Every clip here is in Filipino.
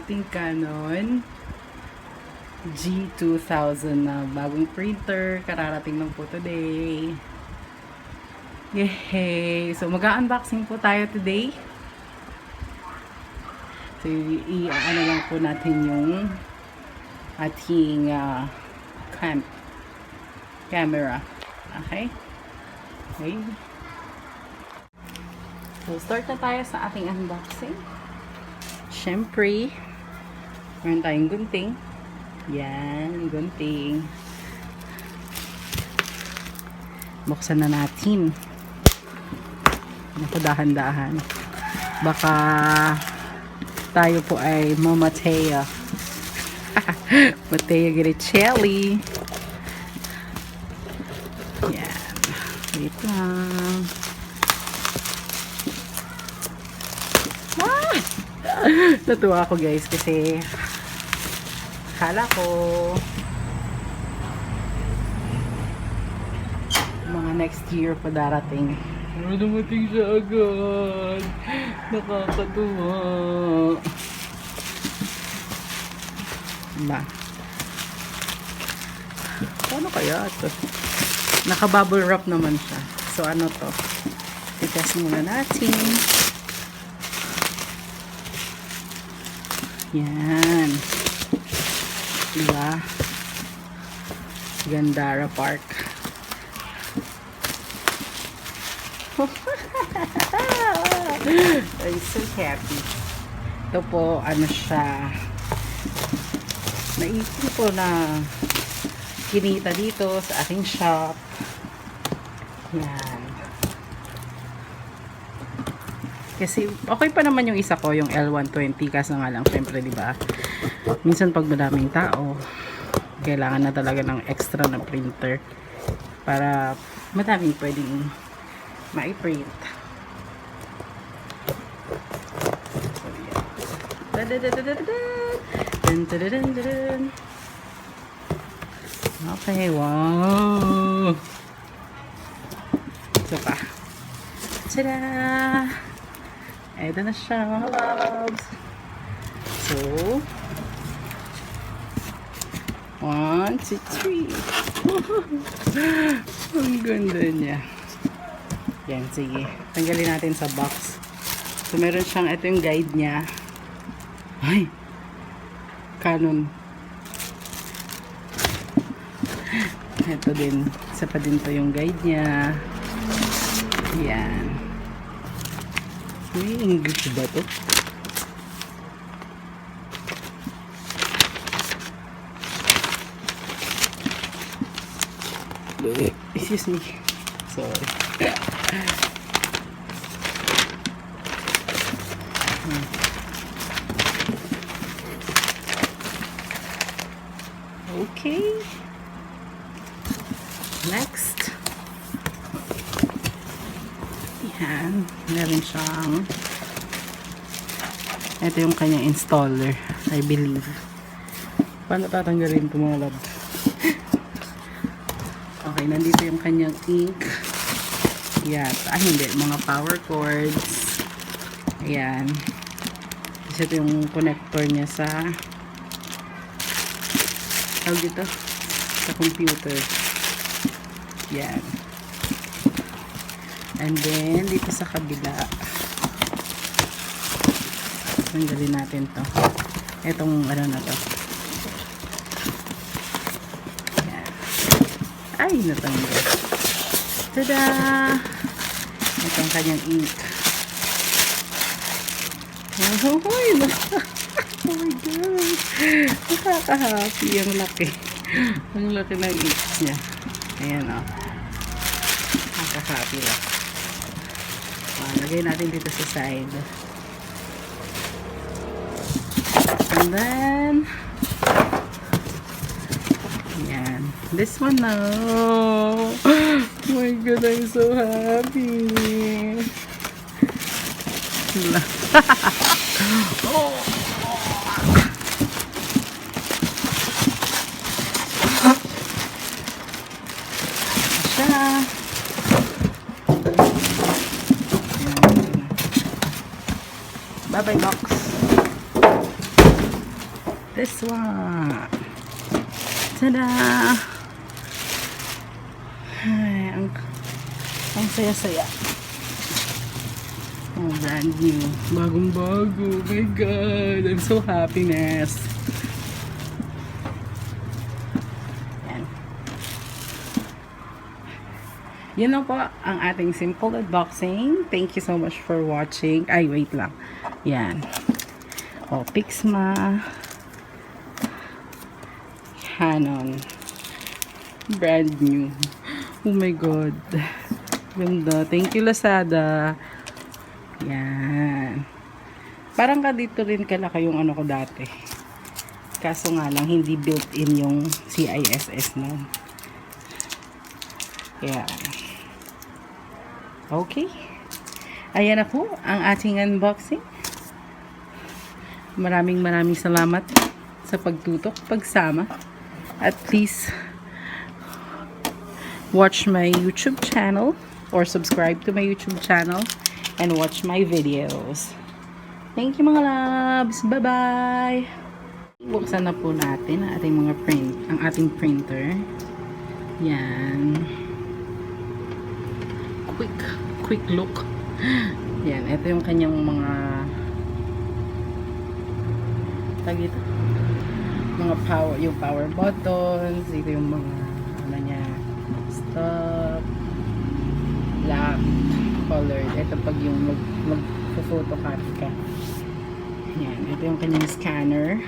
ating Canon G2000 na bagong printer. Kararating lang po today. Yay! So, mag-unboxing po tayo today. So, i-ano lang po natin yung ating camera. Okay? Okay. So, start na tayo sa ating unboxing. Siyempre, meron tayong gunting. Yan, gunting. Buksan na natin. Naku, dahan-dahan. Baka tayo po ay mamateo. Mateo Giricelli. Yan. Wait lang. Natuwa ako guys kasi akala ko mga next year pa darating. Pero dumating siya agad. Nakakatuwa. Ba? Paano kaya ito? Naka-bubble wrap naman siya. So ano to? I-test muna natin. Yan. Diba? Gandara Park. I'm so happy. Ito po, ano siya. Naisip ko na kinita dito sa aking shop. Yan. Kasi okay pa naman yung isa ko, yung L120, kaso nga lang syempre, 'di ba? Minsan pag madaming tao, kailangan na talaga ng extra na printer para madaming pwedeng ma-print. Okay, wow. Ito pa. Tada! Ito na siya, mga loves. So, 1, 2, 3. Ang ganda niya. Yan, sige. Tanggalin natin sa box. So, meron siyang, ito yung guide niya. Ay! Canon. Ito din. Isa pa din to yung guide niya. Yan. May English ba to? Excuse me. Sorry. Okay. Next. Yan. Meron siyang ito yung kanyang installer, I believe. Paano tatanggalin ito, mga lab? Okay, nandito yung kanyang ink. Yan. Hindi. Mga power cords. Ayan. Kasi ito yung connector niya sa tawag dito? Sa computer. Yan. And then, dito sa kabila, tanggalin natin to. Etong ano na to. Yan. Ay, natanggal. Tada! Itong kanyang ink. Oh my God! Nakaka-happy. Ang laki. Ang laki ng ink niya. Ayan o. Nakaka-happy lang. Lagay natin dito sa side. And then, yan. This one now. Oh my God, I'm so happy. Oh. Siya. Bye-bye box. this one. Tada! Ay, ang saya-saya. Oh, brand new. Bagong-bago. Oh my God. I'm so happiness. Yan. Yan lang po ang ating simple unboxing. Thank you so much for watching. Ay, wait lang. Yan. Oh, Pixma. Canon. Brand new. Oh my God. Ganda. Thank you, Lazada. Yan. Parang ka dito rin kalaki yung ano ko dati. Kaso nga lang, hindi built-in yung CISS na. Yan. Okay. Ayan na po ang ating unboxing. Maraming salamat sa pagtutok, pagsama. At please watch my YouTube channel or subscribe to my YouTube channel and watch my videos. Thank you mga loves. Bye-bye. Buksan na po natin ang ating mga ang ating printer. Yan. Quick look. Yan, ito yung kanyang mga ito. Mga yung power buttons, ito yung mga ano niya, stop, black, colored. Ito pag yung mag-photocopy ka. Yan, ito yung kanyang scanner.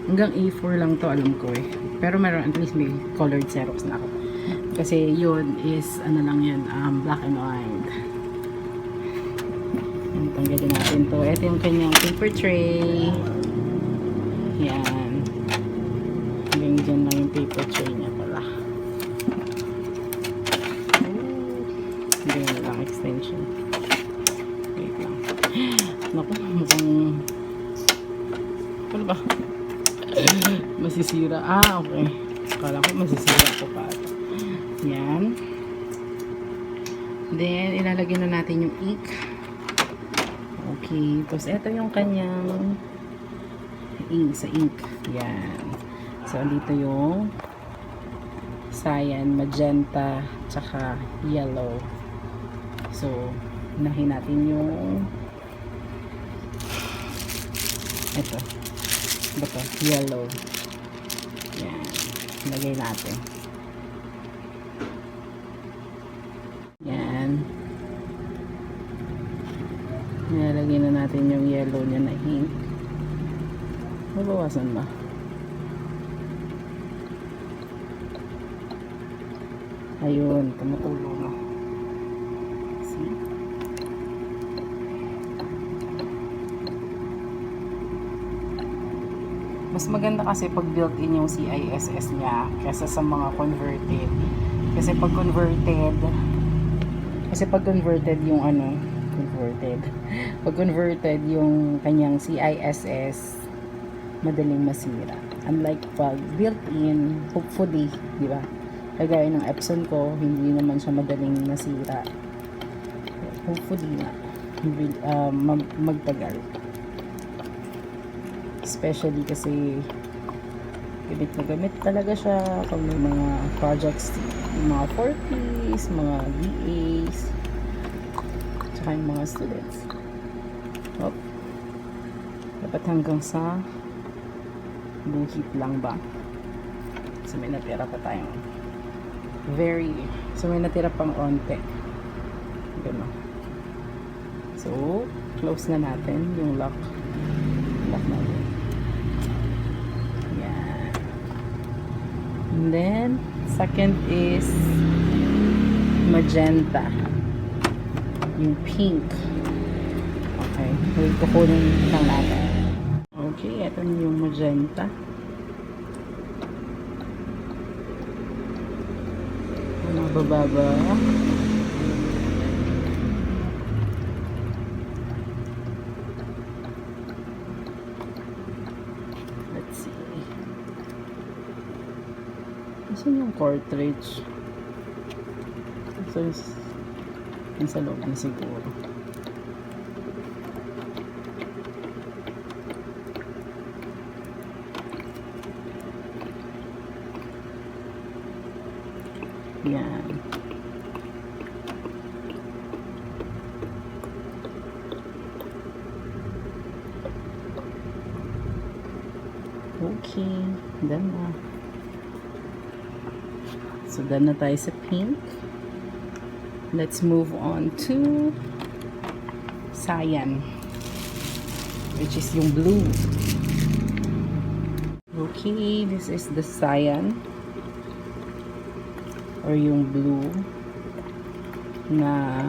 Hanggang A4 lang to, alam ko eh. Pero meron, at least may colored Xerox na ako. Kasi yun is, ano lang yun, black and white. Tanggalin natin to. Ito yung kanyang paper tray. Yan. Hanggang dyan lang yung paper tray niya pala. Hanggang lang extension. Wait lang. Naku, mukhang ano ba? Masisira. Okay. Akala ko masisira ko pa. Yan. Then, ilalagay na natin yung ink. Okay. Tapos, ito yung kanyang ink sa ink. Yan. So, dito yung cyan, magenta, tsaka yellow. So, unahin natin yung ito. Ito, yellow. Yan. Lagay natin. Yan. Nilagay na natin yung yellow niya na ink. Mabawasan ba? Ayun, tumutulo na. See? Mas maganda kasi pag built-in yung CISS niya kaysa sa mga converted. Kasi pag converted yung ano, pag converted yung kanyang CISS, madaling masira. Unlike pag built-in, hopefully, di ba? Kagaya ng Epson ko, hindi naman siya madaling masira. Hopefully na magtagal. Especially kasi gamit na gamit talaga siya pag may mga projects, mga 40s, mga VAs, tsaka yung mga students. Dapat hanggang sa buhit lang ba? So may natira pa tayong so may natira pang onte. Gano'n. So, close na natin yung lock natin. Yan. And then, second is magenta. Yung pink. Okay. Wait, kukunin lang natin. Okay, ito na yung magenta. Bababa. Let's see. Saan yung cartridge? So, yung sa loob na siguro. Yan. Okay, done na. So, done na tayo sa pink. Let's move on to cyan, which is yung blue. Okay, this is the cyan or yung blue na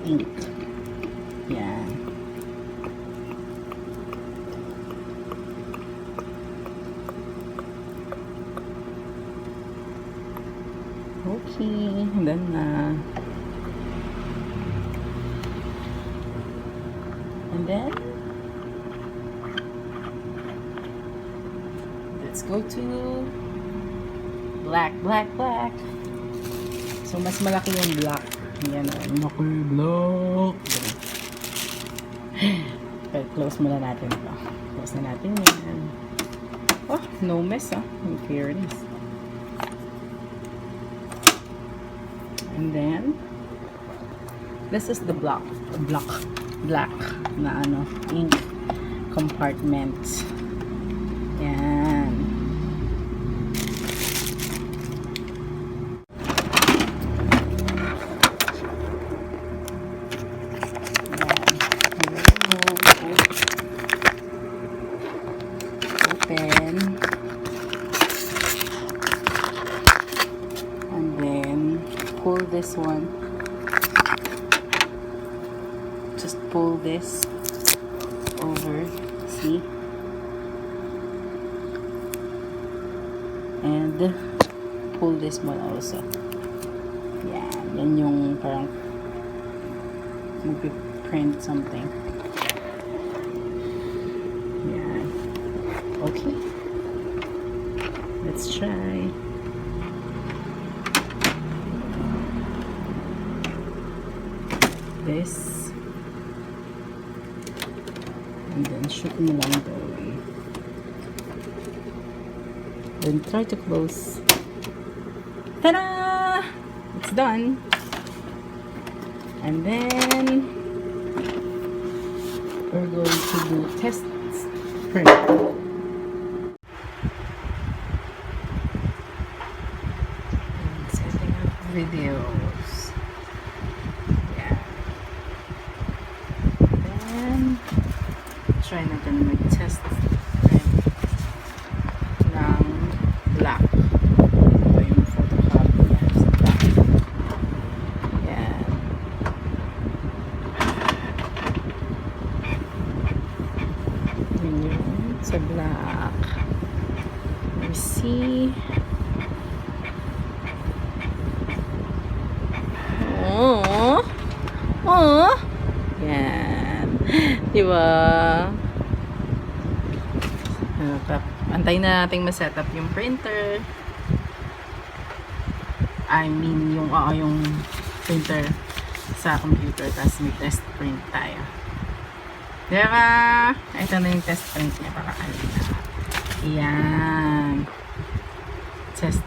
ink. Yan. Okay, done na. And then let's go to black. So mas malaki yung black. Yan o, malaki black. Okay, close muna natin ito. Close na natin yan. Oh, no mess in fairness. And then this is the black na ink compartment. Yan. Open. And then pull this one. Just pull this over, see? And pull this one also. Yan yung parang print something. Yan. Okay. Let's try. This. And then shoot mo lang doon. Then try to close. Ta-da! It's done. And then we're going to do test print. And setting up videos. Yeah. Then try natin mag-test print ng black. Ito yung photocopy niya sa black. Yan. Yun yung sa black. Let me see. Oh. Oh. Yan. Diba? Antayin na natin ma-setup yung printer. I mean, yung printer sa computer. Tapos may test print tayo. Diba? Ito na yung test print niya. Para kanina. Yan. Test